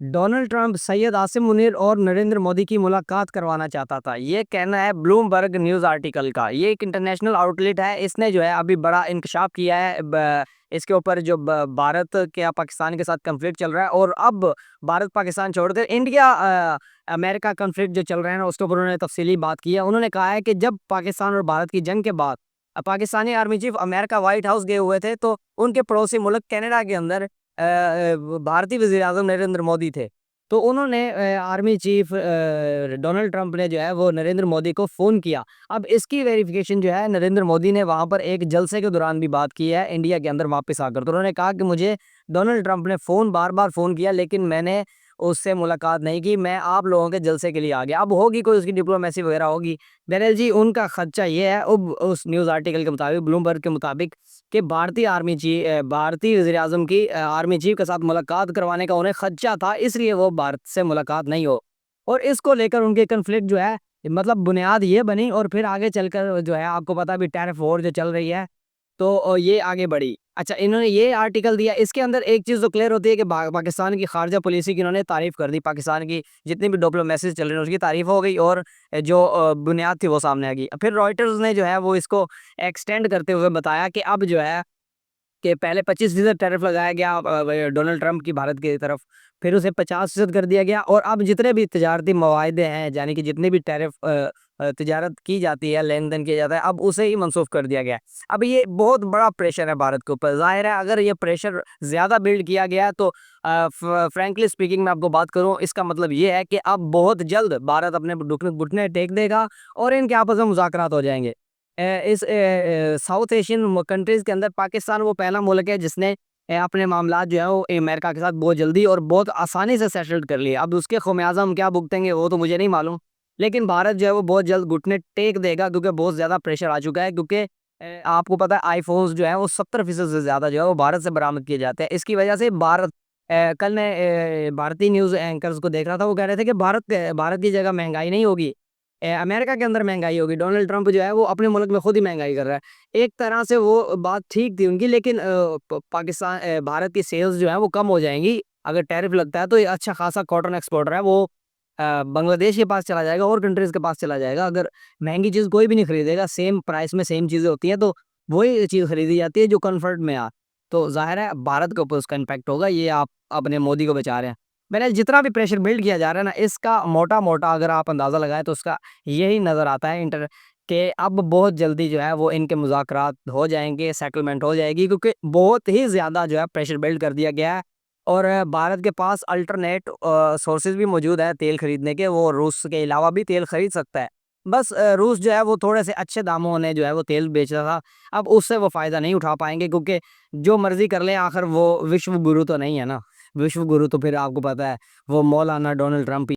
Donald Trump Syed Asim Munir اور نریندر مودی کی ملاقات کروانا چاہتا تھا، یہ کہنا ہے بلومبرگ نیوز آرٹیکل کا۔ یہ ایک انٹرنیشنل آؤٹ لیٹ ہے، اس نے جو ہے ابھی بڑا انکشاف کیا ہے اس کے اوپر جو بھارت کیا پاکستان کے ساتھ کنفلکٹ چل رہا ہے، اور اب بھارت پاکستان چھوڑ کر انڈیا امریکہ کنفلکٹ جو چل رہا ہے نا، اس کے اوپر انہوں نے تفصیلی بات کی ہے۔ انہوں نے کہا ہے کہ جب پاکستان اور بھارت کی جنگ کے بعد پاکستانی آرمی چیف امریکہ وائٹ ہاؤس گئے ہوئے تھے، تو ان کے پڑوسی ملک کینیڈا کے اندر بھارتی وزیر اعظم نریندر مودی تھے۔ تو انہوں نے آرمی چیف ڈونلڈ ٹرمپ نے جو ہے وہ نریندر مودی کو فون کیا۔ اب اس کی ویریفیکیشن جو ہے نریندر مودی نے وہاں پر ایک جلسے کے دوران بھی بات کی ہے انڈیا کے اندر واپس آ کر۔ تو انہوں نے کہا کہ مجھے ڈونلڈ ٹرمپ نے بار بار فون کیا، لیکن میں نے اس سے ملاقات نہیں کی، میں آپ لوگوں کے جلسے کے لیے آ گیا۔ اب ہوگی کوئی اس کی ڈپلومیسی وغیرہ ہوگی۔ بہرحال جی، ان کا خدشہ یہ ہے اب اس نیوز آرٹیکل کے مطابق، بلومبرگ کے مطابق، کہ بھارتی وزیر اعظم کی آرمی چیف کے ساتھ ملاقات کروانے کا انہیں خدشہ تھا، اس لیے وہ بھارت سے ملاقات نہیں ہو، اور اس کو لے کر ان کے کنفلکٹ جو ہے مطلب بنیاد یہ بنی، اور پھر آگے چل کر جو ہے آپ کو پتا بھی ٹیرف وار جو چل رہی ہے، تو یہ آگے بڑھی۔ اچھا، انہوں نے یہ آرٹیکل دیا، اس کے اندر ایک چیز تو کلیئر ہوتی ہے کہ پاکستان کی خارجہ پالیسی کی انہوں نے تعریف کر دی، پاکستان کی جتنی بھی ڈپلومیسی چل رہی ہے اس کی تعریف ہو گئی، اور جو بنیاد تھی وہ سامنے آ گئی۔ پھر رائٹرز نے جو ہے وہ اس کو ایکسٹینڈ کرتے ہوئے بتایا کہ اب جو ہے کہ پہلے 25% ٹیرف لگایا گیا ڈونلڈ ٹرمپ کی بھارت کی طرف، پھر اسے 50% کر دیا گیا، اور اب جتنے بھی تجارتی معاہدے ہیں، یعنی کہ جتنے بھی ٹیرف تجارت کی جاتی ہے، لین دین کیا جاتا ہے، اب اسے ہی منسوخ کر دیا گیا ہے۔ اب یہ بہت بڑا پریشر ہے بھارت کے اوپر، ظاہر ہے اگر یہ پریشر زیادہ بلڈ کیا گیا ہے تو فرینکلی سپیکنگ میں آپ کو بات کروں، اس کا مطلب یہ ہے کہ اب بہت جلد بھارت اپنے گھٹنے ٹیک دے گا اور ان کے آپس میں مذاکرات ہو جائیں گے۔ اس ساؤتھ ایشین کنٹریز کے اندر پاکستان وہ پہلا ملک ہے جس نے اپنے معاملات جو ہے وہ امریکہ کے ساتھ بہت جلدی اور بہت آسانی سے سیٹلڈ کر لیے۔ اب اس کے خمیازہ ہم کیا بھگتیں گے وہ تو مجھے نہیں معلوم، لیکن بھارت جو ہے وہ بہت جلد گھٹنے ٹیک دے گا، کیونکہ بہت زیادہ پریشر آ چکا ہے، کیونکہ آپ کو پتا ہے آئی فونز جو ہے وہ 70% سے زیادہ جو ہے وہ بھارت سے برآمد کیے جاتے ہیں۔ اس کی وجہ سے کل میں بھارتی نیوز اینکرز کو دیکھ رہا تھا، وہ کہہ رہے تھے کہ بھارت کی جگہ مہنگائی نہیں ہوگی، امریکہ کے اندر مہنگائی ہوگی۔ ڈونلڈ ٹرمپ جو ہے وہ اپنے ملک میں خود ہی مہنگائی کر رہا ہے۔ ایک طرح سے وہ بات ٹھیک تھی ان کی، لیکن بھارت کی سیلز جو ہے وہ کم ہو جائیں گی اگر ٹیرف لگتا ہے، تو یہ اچھا خاصا کاٹن ایکسپورٹر ہے، وہ بنگلہ دیش کے پاس چلا جائے گا اور کنٹریز کے پاس چلا جائے گا۔ اگر مہنگی چیز کوئی بھی نہیں خریدے گا، سیم پرائس میں سیم چیزیں ہوتی ہیں، تو وہی چیز خریدی جاتی ہے جو کنفرٹ میں تو ظاہر ہے بھارت کے اوپر اس کا امپیکٹ ہوگا۔ یہ آپ اپنے مودی کو بچا رہے ہیں۔ میں نے جتنا بھی پریشر بلڈ کیا جا رہا ہے نا، اس کا موٹا اگر آپ اندازہ لگائیں تو اس کا یہی نظر آتا ہے کہ اب بہت جلدی جو ہے وہ ان کے مذاکرات ہو جائیں گے، سیٹلمنٹ ہو جائے گی، کیونکہ بہت ہی زیادہ جو ہے پریشر بلڈ کر دیا گیا ہے، اور بھارت کے پاس الٹرنیٹ سورسز بھی موجود ہے تیل خریدنے کے، وہ روس کے علاوہ بھی تیل خرید سکتا ہے۔ بس روس جو ہے وہ تھوڑے سے اچھے داموں نے جو ہے وہ تیل بیچ رہا تھا، اب اس سے وہ فائدہ نہیں اٹھا پائیں گے، کیونکہ جو مرضی کر لیں آخر وہ وشو گرو تو نہیں ہے نا، وشو گرو تو پھر آپ کو پتا ہے وہ مولانا ڈونلڈ ٹرمپ